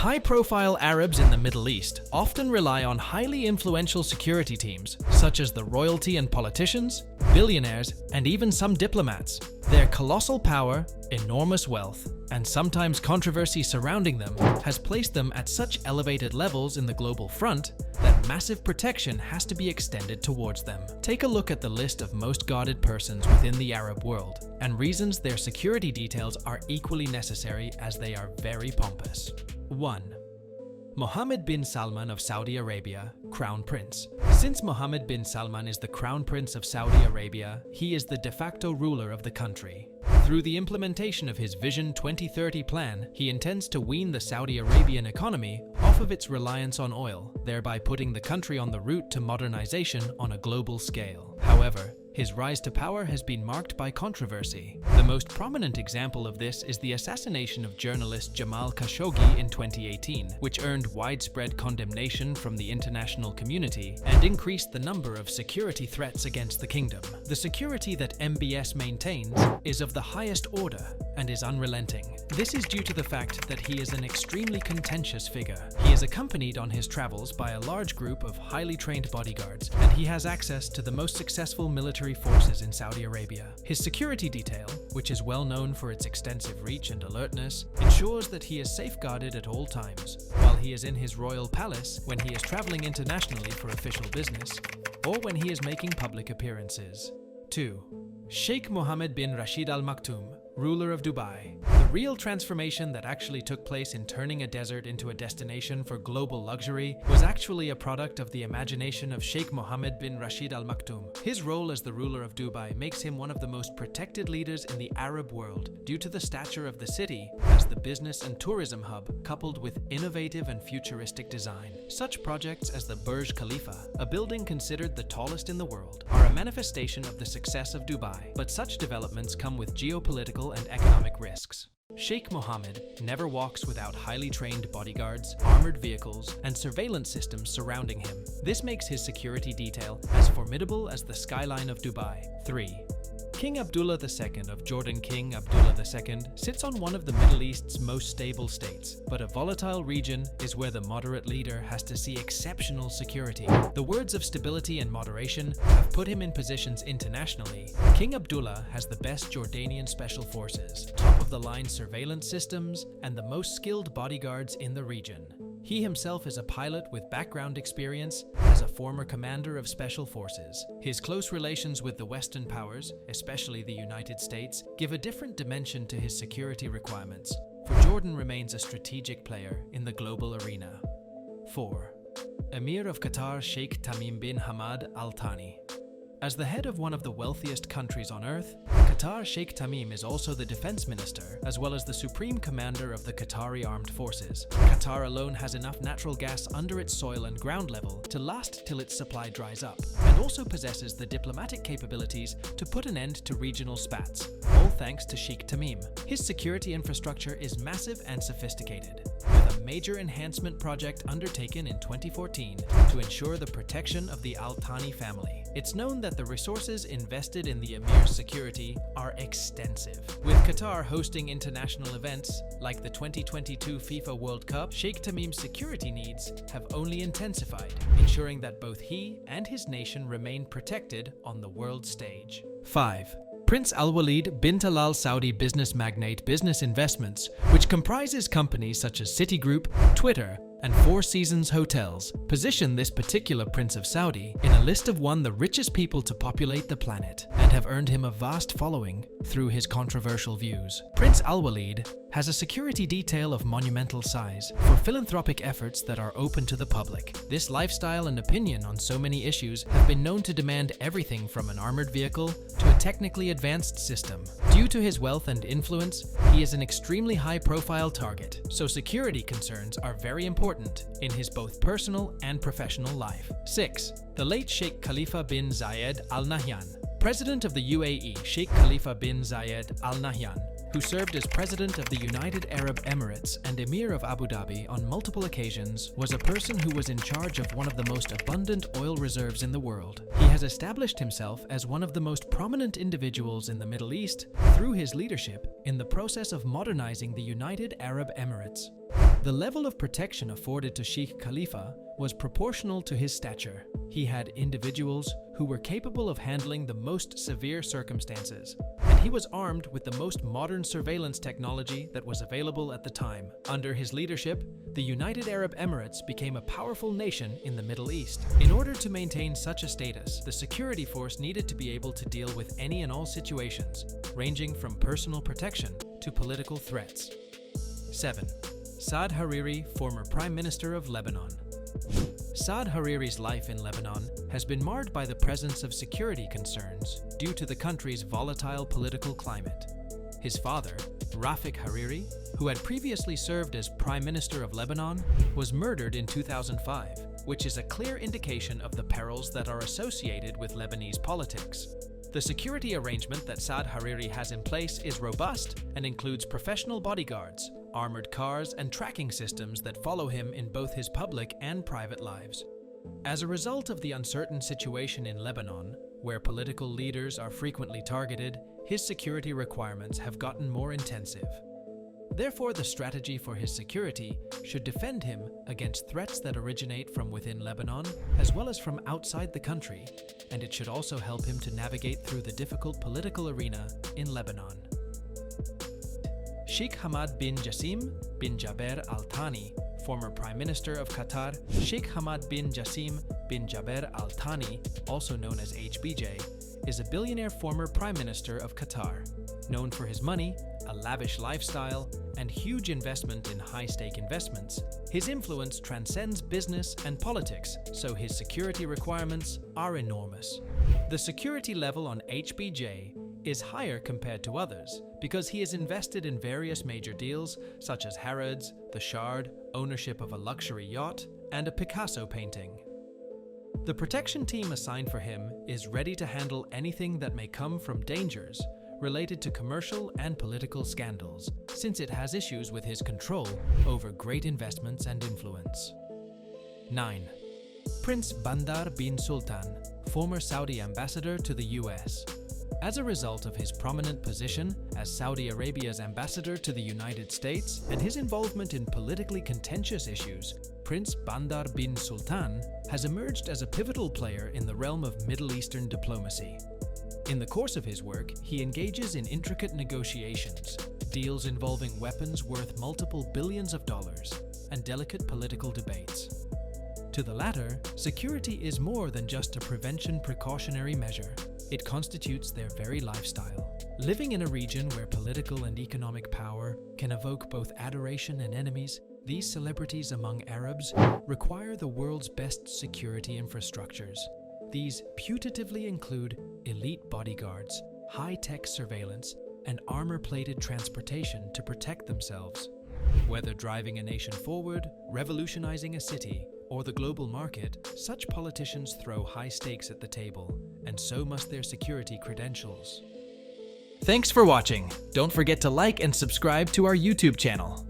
High-profile Arabs in the Middle East often rely on highly influential security teams, such as the royalty and politicians, billionaires, and even some diplomats. Their colossal power, enormous wealth, and sometimes controversy surrounding them has placed them at such elevated levels in the global front that massive protection has to be extended towards them. Take a look at the list of most guarded persons within the Arab world, and reasons their security details are equally necessary as they are very pompous. 1. Mohammed bin Salman of Saudi Arabia, Crown Prince. Since Mohammed bin Salman is the Crown Prince of Saudi Arabia, he is the de facto ruler of the country. Through the implementation of his Vision 2030 plan, he intends to wean the Saudi Arabian economy off of its reliance on oil, thereby putting the country on the route to modernization on a global scale. However, his rise to power has been marked by controversy. The most prominent example of this is the assassination of journalist Jamal Khashoggi in 2018, which earned widespread condemnation from the international community and increased the number of security threats against the kingdom. The security that MBS maintains is of the highest order and is unrelenting. This is due to the fact that he is an extremely contentious figure. He is accompanied on his travels by a large group of highly trained bodyguards, and he has access to the most successful military forces in Saudi Arabia. His security detail, which is well known for its extensive reach and alertness, ensures that he is safeguarded at all times, while he is in his royal palace, when he is traveling internationally for official business, or when he is making public appearances. 2. Sheikh Mohammed bin Rashid Al Maktoum, ruler of Dubai. The real transformation that actually took place in turning a desert into a destination for global luxury was actually a product of the imagination of Sheikh Mohammed bin Rashid Al Maktoum. His role as the ruler of Dubai makes him one of the most protected leaders in the Arab world due to the stature of the city as the business and tourism hub, coupled with innovative and futuristic design. Such projects as the Burj Khalifa, a building considered the tallest in the world, are a manifestation of the success of Dubai, but such developments come with geopolitical and economic risks. Sheikh Mohammed never walks without highly trained bodyguards, armored vehicles, and surveillance systems surrounding him. This makes his security detail as formidable as the skyline of Dubai. 3. King Abdullah II of Jordan. King Abdullah II sits on one of the Middle East's most stable states, but a volatile region is where the moderate leader has to see exceptional security. The words of stability and moderation have put him in positions internationally. King Abdullah has the best Jordanian special forces, top-of-the-line surveillance systems, and the most skilled bodyguards in the region. He himself is a pilot with background experience as a former commander of special forces. His close relations with the Western powers, especially the United States, give a different dimension to his security requirements, for Jordan remains a strategic player in the global arena. 4. Emir of Qatar Sheikh Tamim bin Hamad Al Thani. As the head of one of the wealthiest countries on earth, Qatar Sheikh Tamim is also the defense minister, as well as the supreme commander of the Qatari armed forces. Qatar alone has enough natural gas under its soil and ground level to last till its supply dries up, and also possesses the diplomatic capabilities to put an end to regional spats, all thanks to Sheikh Tamim. His security infrastructure is massive and sophisticated, with a major enhancement project undertaken in 2014 to ensure the protection of the Al Thani family. It's known that the resources invested in the Emir's security are extensive. With Qatar hosting international events like the 2022 FIFA World Cup, Sheikh Tamim's security needs have only intensified, ensuring that both he and his nation remain protected on the world stage. 5. Prince Al-Walid bin Talal Saudi business magnate business investments, which comprises companies such as Citigroup, Twitter, and Four Seasons Hotels, position this particular Prince of Saudi in a list of the richest people to populate the planet, and have earned him a vast following through his controversial views. Prince Al-Walid has a security detail of monumental size for philanthropic efforts that are open to the public. This lifestyle and opinion on so many issues have been known to demand everything from an armored vehicle to a technically advanced system. Due to his wealth and influence, he is an extremely high-profile target, so security concerns are very important in his both personal and professional life. 6. The late Sheikh Khalifa bin Zayed Al Nahyan. President of the UAE, Sheikh Khalifa bin Zayed Al Nahyan, who served as President of the United Arab Emirates and Emir of Abu Dhabi on multiple occasions, was a person who was in charge of one of the most abundant oil reserves in the world. He has established himself as one of the most prominent individuals in the Middle East through his leadership in the process of modernizing the United Arab Emirates. The level of protection afforded to Sheikh Khalifa was proportional to his stature. He had individuals who were capable of handling the most severe circumstances, and he was armed with the most modern surveillance technology that was available at the time. Under his leadership, the United Arab Emirates became a powerful nation in the Middle East. In order to maintain such a status, the security force needed to be able to deal with any and all situations, ranging from personal protection to political threats. 7. Saad Hariri, former Prime Minister of Lebanon. Saad Hariri's life in Lebanon has been marred by the presence of security concerns due to the country's volatile political climate. His father, Rafik Hariri, who had previously served as Prime Minister of Lebanon, was murdered in 2005, which is a clear indication of the perils that are associated with Lebanese politics. The security arrangement that Saad Hariri has in place is robust and includes professional bodyguards, armored cars, and tracking systems that follow him in both his public and private lives. As a result of the uncertain situation in Lebanon, where political leaders are frequently targeted, his security requirements have gotten more intensive. Therefore, the strategy for his security should defend him against threats that originate from within Lebanon as well as from outside the country, and it should also help him to navigate through the difficult political arena in Lebanon. Sheikh Hamad bin Jassim bin Jaber Al Thani, former Prime Minister of Qatar. Sheikh Hamad bin Jassim bin Jaber Al Thani, also known as HBJ, is a billionaire former Prime Minister of Qatar. Known for his money, a lavish lifestyle, and huge investment in high-stake investments, his influence transcends business and politics, so his security requirements are enormous. The security level on HBJ is higher compared to others because he is invested in various major deals such as Harrods, the Shard, ownership of a luxury yacht, and a Picasso painting. The protection team assigned for him is ready to handle anything that may come from dangers related to commercial and political scandals, since it has issues with his control over great investments and influence. 9. Prince Bandar bin Sultan, former Saudi ambassador to the US. As a result of his prominent position as Saudi Arabia's ambassador to the United States and his involvement in politically contentious issues, Prince Bandar bin Sultan has emerged as a pivotal player in the realm of Middle Eastern diplomacy. In the course of his work, he engages in intricate negotiations, deals involving weapons worth multiple billions of dollars, and delicate political debates. To the latter, security is more than just a prevention precautionary measure. It constitutes their very lifestyle. Living in a region where political and economic power can evoke both adoration and enemies, these celebrities among Arabs require the world's best security infrastructures. These putatively include elite bodyguards, high-tech surveillance, and armor-plated transportation to protect themselves. Whether driving a nation forward, revolutionizing a city, or the global market, such politicians throw high stakes at the table, and so must their security credentials. Thanks for watching. Don't forget to like and subscribe to our YouTube channel.